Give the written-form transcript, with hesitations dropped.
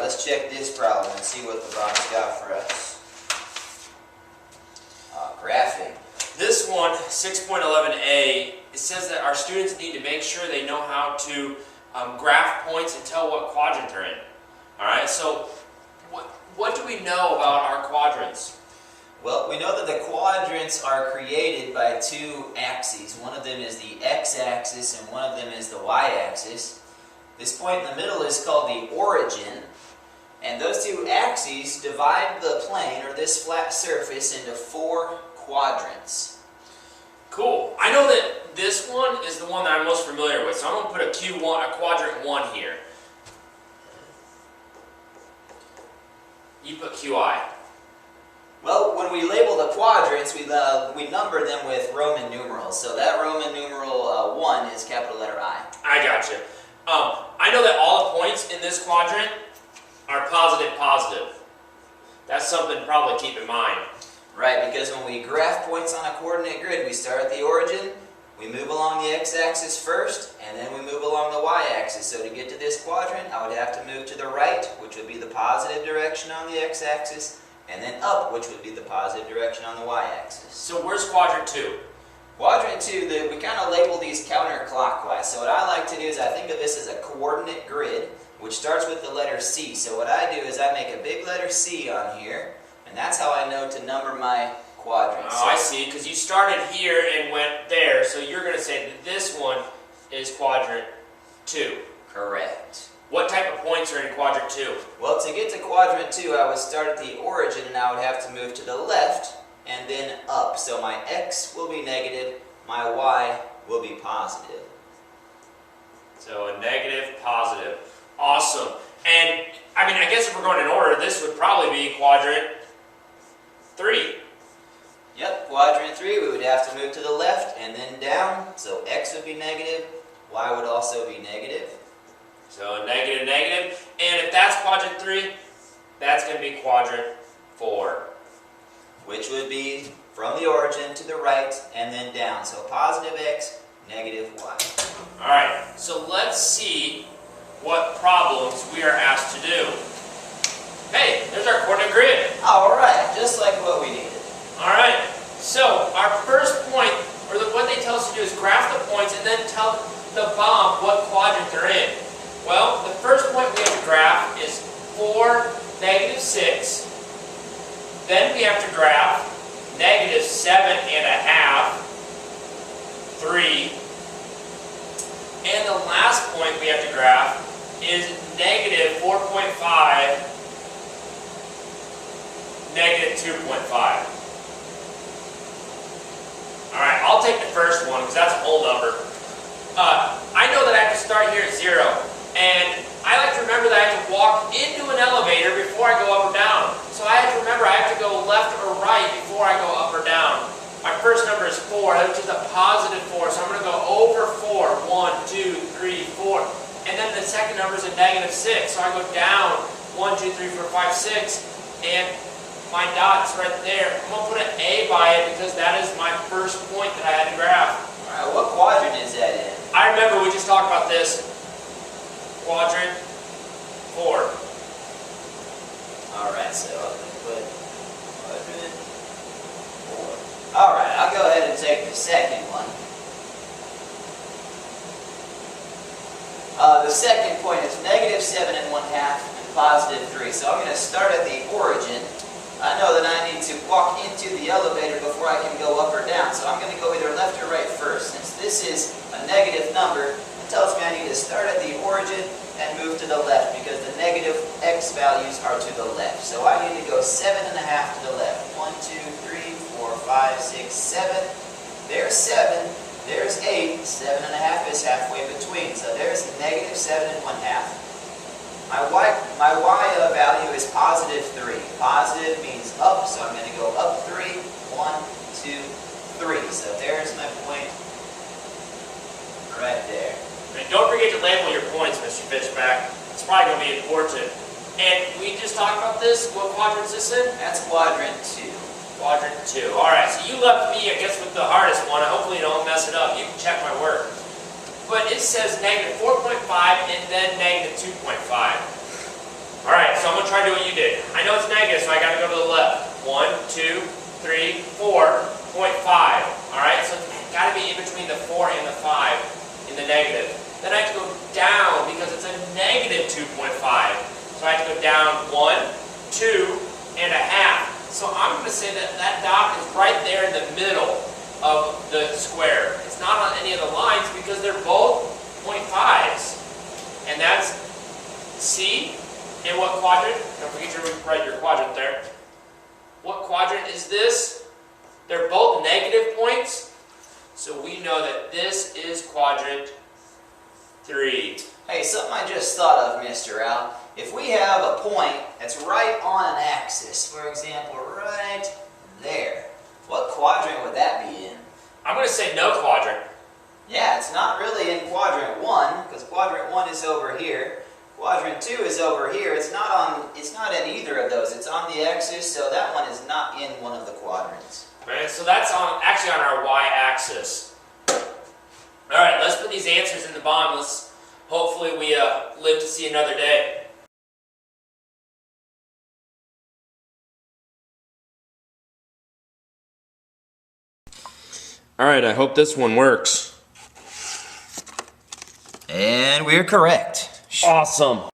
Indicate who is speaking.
Speaker 1: Let's check this problem and see what the Bob's got for us. Graphing.
Speaker 2: This one, 6.11a, it says that our students need to make sure they know how to graph points and tell what quadrant they're in. Alright, so what do we know about our quadrants?
Speaker 1: Well, we know that the quadrants are created by two axes. One of them is the x-axis and one of them is the y-axis. This point in the middle is called the origin. And those two axes divide the plane, or this flat surface, into 4 quadrants.
Speaker 2: Cool. I know that this one is the one that I'm most familiar with, so I'm going to put a quadrant 1 here. You put QI.
Speaker 1: Well, when we label the quadrants, we number them with Roman numerals. So that Roman numeral 1 is capital letter I.
Speaker 2: I gotcha. I know that all the points in this quadrant are positive. That's something to probably keep in mind.
Speaker 1: Right, because when we graph points on a coordinate grid, we start at the origin, we move along the x-axis first, and then we move along the y-axis. So to get to this quadrant, I would have to move to the right, which would be the positive direction on the x-axis, and then up, which would be the positive direction on the y-axis.
Speaker 2: So where's quadrant 2?
Speaker 1: Quadrant 2, we kind of label these counterclockwise. So what I like to do is I think of this as a coordinate grid, which starts with the letter C. So what I do is I make a big letter C on here, and that's how I know to number my quadrants.
Speaker 2: Oh, I see, because you started here and went there, so you're going to say that this one is quadrant 2.
Speaker 1: Correct.
Speaker 2: What type of points are in quadrant 2?
Speaker 1: Well, to get to quadrant 2, I would start at the origin, and I would have to move to the left and then up. So my x will be negative, my y will be positive.
Speaker 2: So a negative, positive. Awesome. And, I mean, I guess if we're going in order, this would probably be quadrant 3.
Speaker 1: Yep, quadrant 3, we would have to move to the left and then down. So x would be negative, y would also be negative.
Speaker 2: So negative, negative. And if that's quadrant 3, that's going to be quadrant 4.
Speaker 1: Which would be from the origin to the right and then down. So positive x, negative y.
Speaker 2: Alright, so let's see what problems we are asked to do. Hey, there's our coordinate grid.
Speaker 1: Alright, just like what we needed.
Speaker 2: Alright, so our first point, or what they tell us to do is graph the points and then tell the bomb what quadrant they're in. Well, the first point we have to graph is 4, negative 6. Then we have to graph negative 7 and a half, 3. And the last point we have to graph is negative 4.5, negative 2.5. Alright, I'll take the first one because that's a whole number. I know that I have to start here at 0. And I like to remember that I have to walk into an elevator before I go up or down. So I have to remember I have to go left or right before I go up or down. My first number is 4, which is a positive 4. So I'm going to go over 4. 1, 2, 3, 4. And then the second number is a negative 6. So I go down 1, 2, 3, 4, 5, 6. And my dot's right there. I'm going to put an A by it because that is my first point that I had to graph.
Speaker 1: Alright, what quadrant is that in?
Speaker 2: I remember we just talked about this. Quadrant 4.
Speaker 1: Alright, so I'm going to put quadrant 4. Alright, I'll go ahead and take the second one. The second point is negative 7 and 1/2 and positive 3. So I'm going to start at the origin. I know that I need to walk into the elevator before I can go up or down. So I'm going to go either left or right first. Since this is a negative number, it tells me I need to start at the origin and move to the left because the negative x values are to the left. So I need to go 7 and a half to the left. 1, 2, 3, 4, 5, 6, 7. There's 7. There's 8. 7 and a half is halfway between. So there's negative 7 and 1/2. My y value is positive 3. Positive means up, so I'm going to go up 3. 1, 2, 3. So there's my point right there.
Speaker 2: And don't forget to label your points, Mr. Fishback. It's probably going to be important. And we just talked about this. What quadrant is this in?
Speaker 1: That's quadrant 2.
Speaker 2: Quadrant 2. Alright, so you left me, I guess, with the hardest one. Hopefully you don't mess it up. You can check my work. But it says negative 4.5 and then negative 2.5. All right, so I'm gonna try to do what you did. I know it's negative, so I gotta go to the left. 1, 2, 3, 4.5. All right, so it's gotta be in between the 4 and the 5 in the negative. Then I have to go down because it's a negative 2.5. So I have to go down 1, 2 and a half. So I'm going to say that that dot is right there in the middle of the square. It's not on any of the lines because they're both 0.5s. And that's C. In what quadrant? Don't forget to write your quadrant there. What quadrant is this? They're both negative points. So we know that this is quadrant 3.
Speaker 1: Hey, something I just thought of, Mr. Al. If we have a point that's right on an axis, for example, right there, what quadrant would that be in?
Speaker 2: I'm going to say no quadrant.
Speaker 1: Yeah, it's not really in quadrant 1, because quadrant 1 is over here. Quadrant 2 is over here. It's not in either of those. It's on the axis, so that one is not in one of the quadrants.
Speaker 2: Right, so that's actually on our y-axis. All right, let's put these answers in the bottom. Hopefully we live to see another day. All right, I hope this one works.
Speaker 1: And we're correct.
Speaker 2: Awesome.